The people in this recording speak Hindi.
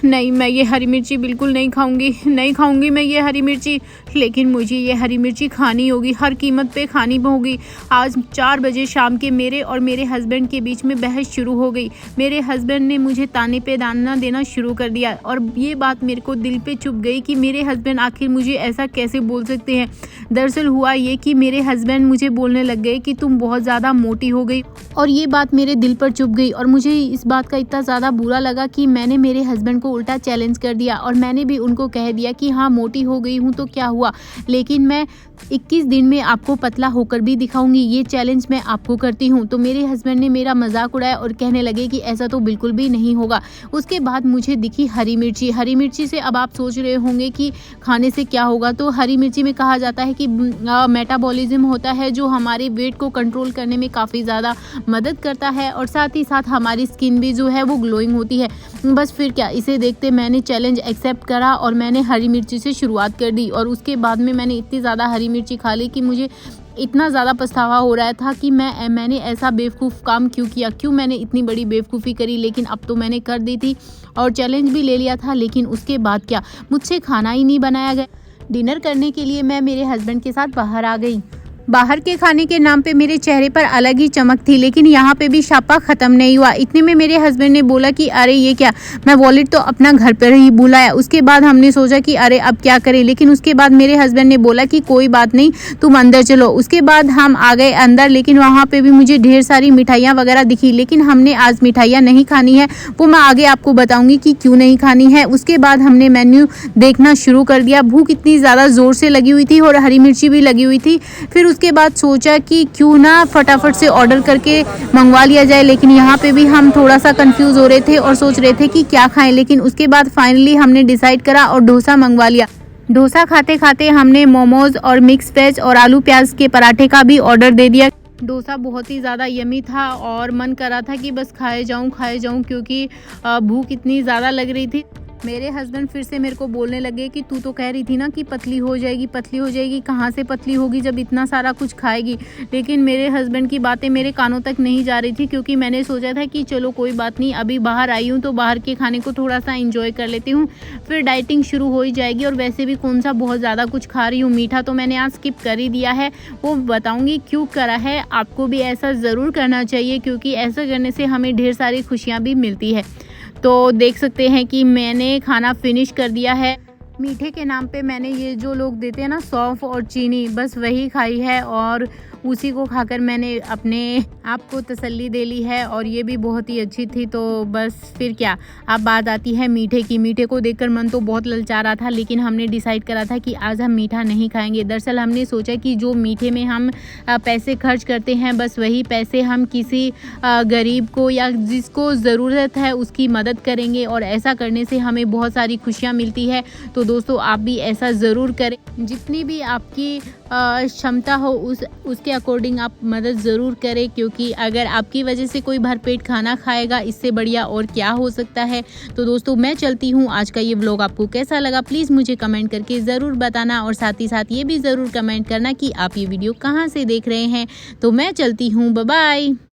नहीं, मैं ये हरी मिर्ची बिल्कुल नहीं खाऊंगी मैं ये हरी मिर्ची, लेकिन मुझे ये हरी मिर्ची खानी होगी, हर कीमत पे खानी होगी। आज 4 बजे शाम के मेरे और मेरे हस्बैंड के बीच में बहस शुरू हो गई। मेरे हस्बैंड ने मुझे ताने पे दाना देना शुरू कर दिया और ये बात मेरे को दिल पे चुभ गई कि मेरे हस्बैंड आखिर मुझे ऐसा कैसे बोल सकते हैं। दरअसल हुआ ये कि मेरे हस्बैंड मुझे बोलने लग गए कि तुम बहुत ज़्यादा मोटी हो गई, और ये बात मेरे दिल पर चुभ गई और मुझे इस बात का इतना ज़्यादा बुरा लगा कि मैंने मेरे हस्बैंड को उल्टा चैलेंज कर दिया और मैंने भी उनको कह दिया कि हाँ, मोटी हो गई हूँ तो क्या हुआ, लेकिन मैं 21 दिन में आपको पतला होकर भी दिखाऊंगी, ये चैलेंज मैं आपको करती हूँ। तो मेरे हस्बैंड ने मेरा मजाक उड़ाया और कहने लगे कि ऐसा तो बिल्कुल भी नहीं होगा। उसके बाद मुझे दिखी हरी मिर्ची से अब आप सोच रहे होंगे कि खाने से क्या होगा। तो हरी मिर्ची में कहा जाता है कि मेटाबॉलिज्म होता है जो हमारे वेट को कंट्रोल करने में काफ़ी ज़्यादा मदद करता है और साथ ही साथ हमारी स्किन भी जो है वो ग्लोइंग होती है। बस फिर क्या, इसे देखते मैंने चैलेंज एक्सेप्ट करा और मैंने हरी मिर्ची से शुरुआत कर दी और उसके बाद में मैंने इतनी ज़्यादा हरी मिर्ची खा ली कि मुझे इतना ज़्यादा पछतावा हो रहा था कि मैंने ऐसा बेवकूफ़ काम क्यों किया, क्यों मैंने इतनी बड़ी बेवकूफ़ी करी। लेकिन अब तो मैंने कर दी थी और चैलेंज भी ले लिया था, लेकिन उसके बाद क्या, मुझसे खाना ही नहीं बनाया गया। डिनर करने के लिए मैं मेरे हस्बैंड के साथ बाहर आ गई। बाहर के खाने के नाम पे मेरे चेहरे पर अलग ही चमक थी, लेकिन यहाँ पे भी छापा ख़त्म नहीं हुआ। इतने में मेरे हस्बैंड ने बोला कि अरे ये क्या, मैं वॉलेट तो अपना घर पर ही भुलाया। उसके बाद हमने सोचा कि अरे अब क्या करें, लेकिन उसके बाद मेरे हस्बैंड ने बोला कि कोई बात नहीं, तुम अंदर चलो। उसके बाद हम आ गए अंदर, लेकिन वहाँ पर भी मुझे ढेर सारी मिठाइयाँ वगैरह दिखी, लेकिन हमने आज मिठाइयाँ नहीं खानी है, वो मैं आगे आपको बताऊँगी कि क्यों नहीं खानी है। उसके बाद हमने मेन्यू देखना शुरू कर दिया। भूख इतनी ज़्यादा ज़ोर से लगी हुई थी और हरी मिर्ची भी लगी हुई थी। फिर उसके बाद सोचा कि क्यों ना फटाफट से ऑर्डर करके मंगवा लिया जाए, लेकिन यहाँ पे भी हम थोड़ा सा कंफ्यूज हो रहे थे और सोच रहे थे कि क्या खाएं। लेकिन उसके बाद फाइनली हमने डिसाइड करा और डोसा मंगवा लिया। डोसा खाते खाते हमने मोमोज और मिक्स वेज और आलू प्याज के पराठे का भी ऑर्डर दे दिया। डोसा बहुत ही ज़्यादा यमी था और मन कर रहा था कि बस खाए जाऊं क्योंकि भूख इतनी ज़्यादा लग रही थी। मेरे हस्बैंड फिर से मेरे को बोलने लगे कि तू तो कह रही थी ना कि पतली हो जाएगी, कहाँ से पतली होगी जब इतना सारा कुछ खाएगी। लेकिन मेरे हस्बैंड की बातें मेरे कानों तक नहीं जा रही थी, क्योंकि मैंने सोचा था कि चलो कोई बात नहीं, अभी बाहर आई हूँ तो बाहर के खाने को थोड़ा सा इंजॉय कर लेती हूँ, फिर डाइटिंग शुरू हो ही जाएगी। और वैसे भी कौन सा बहुत ज़्यादा कुछ खा रही हूँ, मीठा तो मैंने आज स्किप कर ही दिया है, वो बताऊँगी क्यों करा है। आपको भी ऐसा ज़रूर करना चाहिए, क्योंकि ऐसा करने से हमें ढेर सारी खुशियाँ भी मिलती है। तो देख सकते हैं कि मैंने खाना फिनिश कर दिया है। मीठे के नाम पे मैंने ये जो लोग देते हैं ना सौंफ और चीनी, बस वही खाई है और उसी को खाकर मैंने अपने आप को तसल्ली दे ली है और ये भी बहुत ही अच्छी थी। तो बस फिर क्या, अब बात आती है मीठे की। मीठे को देखकर मन तो बहुत ललचा रहा था, लेकिन हमने डिसाइड करा था कि आज हम मीठा नहीं खाएंगे। दरअसल हमने सोचा कि जो मीठे में हम पैसे खर्च करते हैं, बस वही पैसे हम किसी गरीब को या जिसको ज़रूरत है उसकी मदद करेंगे, और ऐसा करने से हमें बहुत सारी खुशियाँ मिलती है। तो दोस्तों आप भी ऐसा ज़रूर करें, जितनी भी आपकी क्षमता हो उसके अकॉर्डिंग आप मदद ज़रूर करें, क्योंकि अगर आपकी वजह से कोई भरपेट खाना खाएगा, इससे बढ़िया और क्या हो सकता है। तो दोस्तों मैं चलती हूँ। आज का ये व्लॉग आपको कैसा लगा प्लीज़ मुझे कमेंट करके ज़रूर बताना, और साथ ही साथ ये भी ज़रूर कमेंट करना कि आप ये वीडियो कहाँ से देख रहे हैं। तो मैं चलती हूँ, बाय बाय।